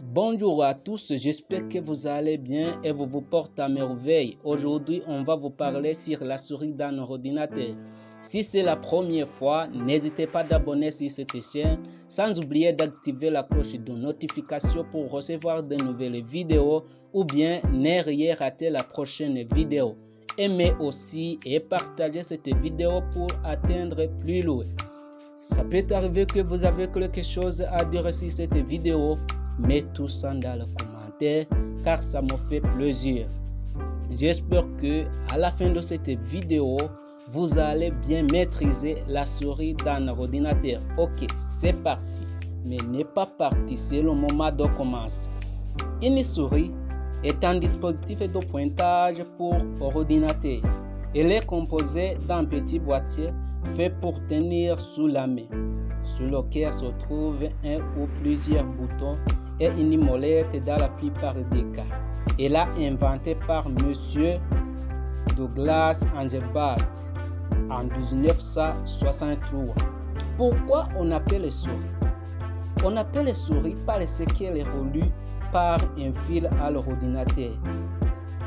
Bonjour à tous, j'espère que vous allez bien et vous portez à merveille. Aujourd'hui, on va vous parler sur la souris dans nos ordinateurs. Si c'est la première fois, n'hésitez pas d'abonner sur cette chaîne, sans oublier d'activer la cloche de notification pour recevoir de nouvelles vidéos ou bien ne rien rater la prochaine vidéo. Aimez aussi et partagez cette vidéo pour atteindre plus loin. Ça peut arriver que vous avez quelque chose à dire sur cette vidéo. Mets tout ça dans les commentaires car ça me fait plaisir. J'espère que à la fin de cette vidéo, vous allez bien maîtriser la souris dans l'ordinateur. Ok, c'est parti. Mais n'est pas parti, c'est le moment de commencer. Une souris est un dispositif de pointage pour ordinateur. Elle est composée d'un petit boîtier fait pour tenir sous la main, sur lequel se trouve un ou plusieurs boutons et une molette dans la plupart des cas. Elle a inventé par Monsieur Douglas Engelbart en 1963. Pourquoi on appelle souris? On appelle souris parce qu'elle est reliée par un fil à l'ordinateur.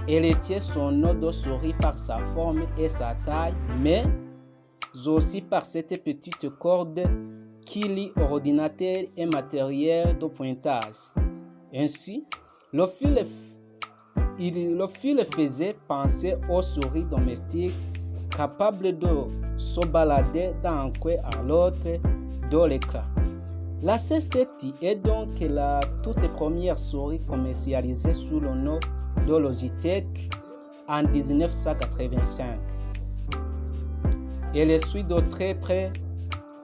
Elle tient son nom de souris par sa forme et sa taille, mais aussi par cette petite corde qui lie ordinateur et matériel de pointage. Ainsi, le fil faisait penser aux souris domestiques capables de se balader d'un coin à l'autre de l'écran. La C7 est donc la toute première souris commercialisée sous le nom de Logitech en 1985. Elle suit de très près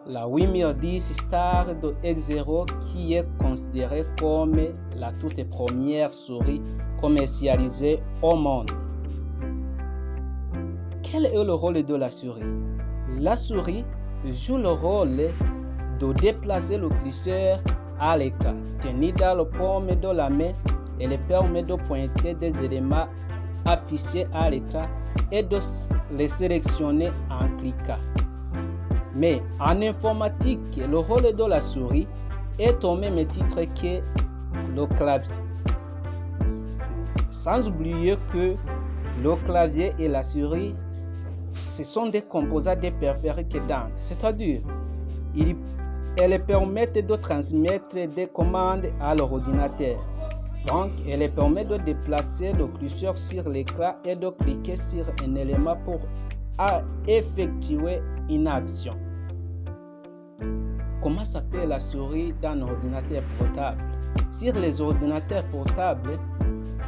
la 8010 Star de X0 qui est considérée comme la toute première souris commercialisée au monde. Quel est le rôle de la souris? La souris joue le rôle de déplacer le curseur à l'écran. Tenue dans le paume de la main, elle permet de pointer des éléments affichés à l'écran et de les sélectionner en cliquant. Mais en informatique, le rôle de la souris est au même titre que le clavier. Sans oublier que le clavier et la souris, ce sont des composants des périphériques denses, c'est-à-dire elles permettent de transmettre des commandes à l'ordinateur. Donc, elle permet de déplacer le curseur sur l'écran et de cliquer sur un élément pour effectuer une action. Comment s'appelle la souris dans un ordinateur portable? Sur les ordinateurs portables,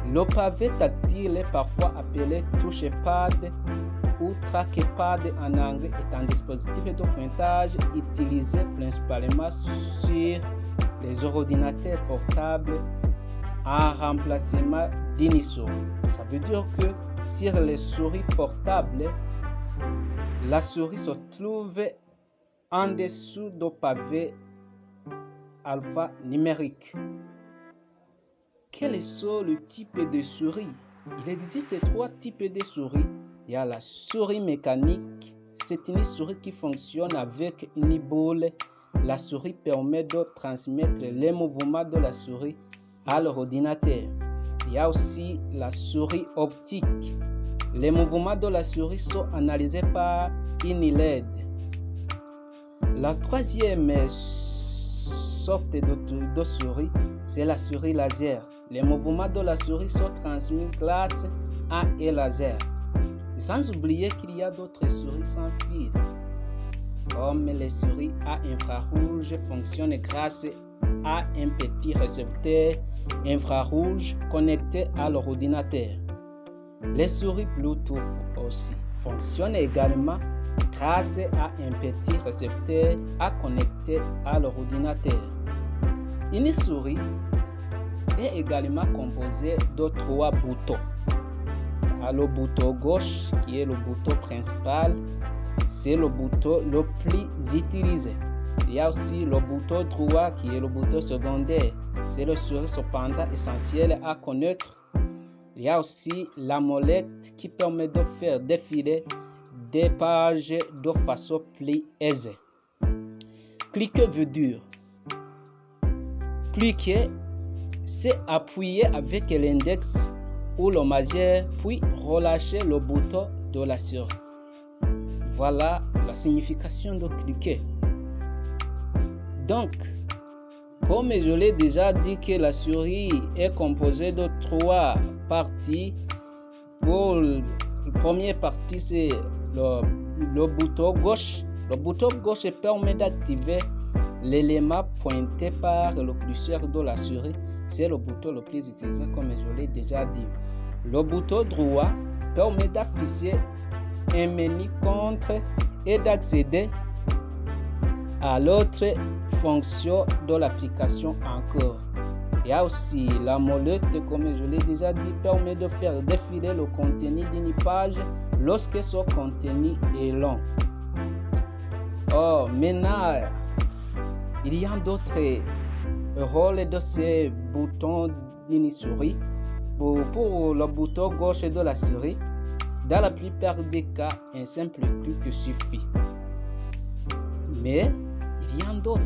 le pavé tactile, parfois appelé touchpad ou trackpad en anglais, est un dispositif de pointage utilisé principalement sur les ordinateurs portables en remplacement d'une souris. Ça veut dire que sur les souris portables, la souris se trouve en dessous du pavé alphanumérique. Quels sont les types de souris? Il existe 3 types de souris. Il y a la souris mécanique. C'est une souris qui fonctionne avec une boule. La souris permet de transmettre les mouvements de la souris à l'ordinateur. Il y a aussi la souris optique. Les mouvements de la souris sont analysés par une LED. La troisième sorte de souris, c'est la souris laser. Les mouvements de la souris sont transmis grâce à un laser. Sans oublier qu'il y a d'autres souris sans fil, comme les souris à infrarouge fonctionnent grâce à un petit récepteur infrarouge connecté à l'ordinateur. Les souris Bluetooth aussi fonctionnent également grâce à un petit récepteur à connecter à l'ordinateur. Une souris est également composée de 3 boutons. Le bouton gauche, qui est le bouton principal, c'est le bouton le plus utilisé. Il y a aussi le bouton droit, qui est le bouton secondaire. C'est le souris cependant essentiel à connaître. Il y a aussi la molette qui permet de faire défiler des pages de façon plus aisée. Cliquez veut dire cliquer, c'est appuyer avec l'index ou le majeur, puis relâcher le bouton de la souris. Voilà la signification de cliquer. Donc, comme je l'ai déjà dit que la souris est composée de 3 parties. Pour la première partie, c'est le bouton gauche. Le bouton gauche permet d'activer l'élément pointé par le curseur de la souris. C'est le bouton le plus utilisé, comme je l'ai déjà dit. Le bouton droit permet d'afficher un menu contre et d'accéder à l'autre fonction de l'application encore. Il y a aussi la molette, comme je l'ai déjà dit, permet de faire défiler le contenu d'une page lorsque son contenu est long. Oh, maintenant, il y a d'autres rôles de ces boutons d'une souris. Pour le bouton gauche de la souris, dans la plupart des cas, un simple clic suffit. Mais il y a d'autres.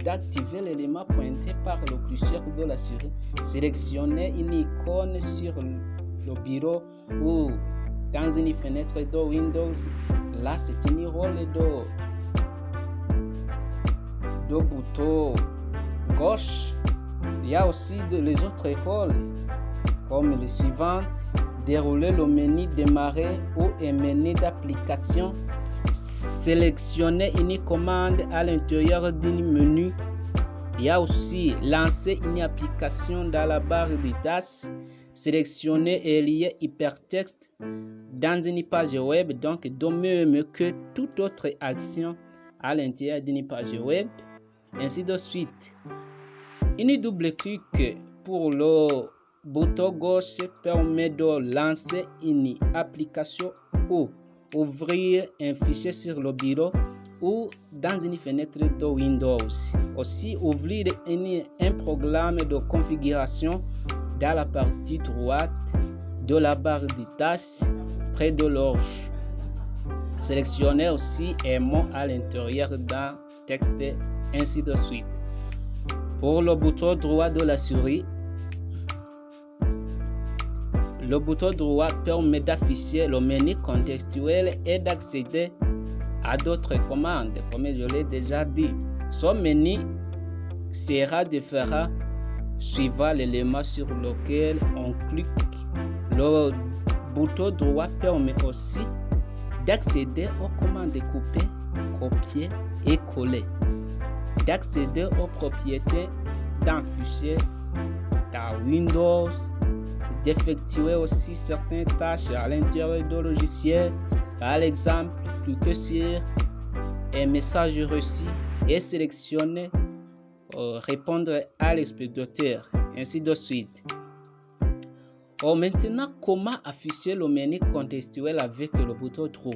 D'activer l'élément pointé par le curseur de la souris, sélectionner une icône sur le bureau ou dans une fenêtre de Windows. Là, c'est un rôle de bouton gauche. Il y a aussi les autres rôles comme les suivantes: dérouler le menu démarrer ou un menu d'application, sélectionner une commande à l'intérieur d'un menu. Il y a aussi lancer une application dans la barre de tâches, sélectionner et lier hypertexte dans une page web, donc de même que toute autre action à l'intérieur d'une page web, ainsi de suite. Une double clic pour le bouton gauche permet de lancer une application ou ouvrir un fichier sur le bureau ou dans une fenêtre de Windows. Aussi, ouvrir un programme de configuration dans la partie droite de la barre de tâches près de l'orge. Sélectionner aussi un mot à l'intérieur d'un texte, ainsi de suite. Pour le bouton droit de la souris, le bouton droit permet d'afficher le menu contextuel et d'accéder à d'autres commandes, comme je l'ai déjà dit. Ce menu sera différent suivant l'élément sur lequel on clique. Le bouton droit permet aussi d'accéder aux commandes couper, copier et coller, d'accéder aux propriétés d'un fichier dans Windows, d'effectuer aussi certaines tâches à l'intérieur du logiciel, par exemple, cliquer sur un message reçu et sélectionner répondre à l'expéditeur, ainsi de suite. Maintenant, comment afficher le menu contextuel avec le bouton droit?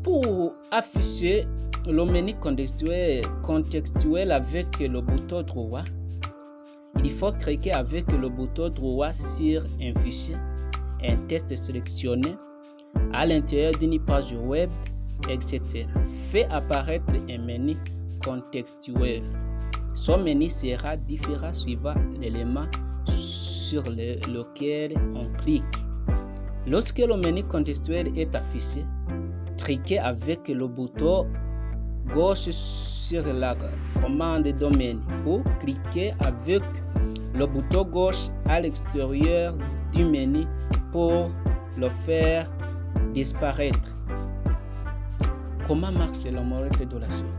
Pour afficher le menu contextuel avec le bouton droit, il faut cliquer avec le bouton droit sur un fichier, un texte sélectionné à l'intérieur d'une page web, etc. Fait apparaître un menu contextuel. Ce menu sera différent suivant l'élément sur lequel on clique. Lorsque le menu contextuel est affiché, cliquez avec le bouton gauche sur la commande domaine ou cliquez avec le bouton gauche à l'extérieur du menu pour le faire disparaître. Comment marche la molette de la souris?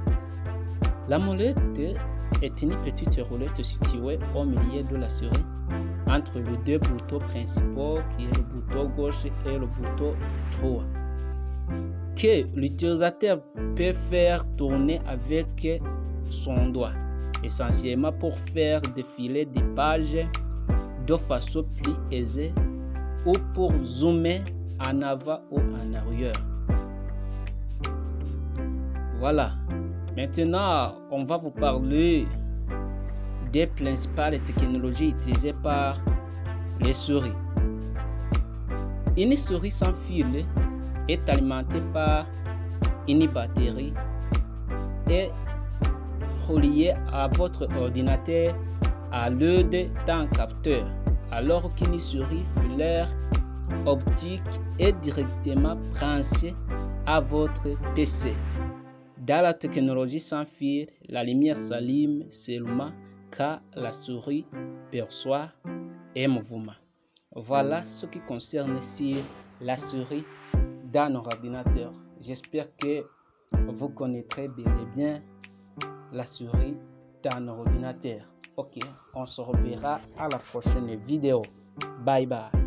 La molette est une petite roulette située au milieu de la souris entre les deux boutons principaux qui est le bouton gauche et le bouton droit, que l'utilisateur peut faire tourner avec son doigt, essentiellement pour faire défiler des pages de façon plus aisée ou pour zoomer en avant ou en arrière. Voilà. Maintenant, on va vous parler des principales technologies utilisées par les souris. Une souris sans fil est alimentée par une batterie et relié à votre ordinateur à l'aide d'un capteur, alors qu'une souris filaire optique est directement branchée à votre PC. Dans la technologie sans fil, la lumière s'allume seulement quand la souris perçoit un mouvement. Voilà ce qui concerne sur la souris dans nos ordinateurs. J'espère que vous connaîtrez bien la souris dans nos ordinateurs. Ok, on se reverra à la prochaine vidéo. Bye bye.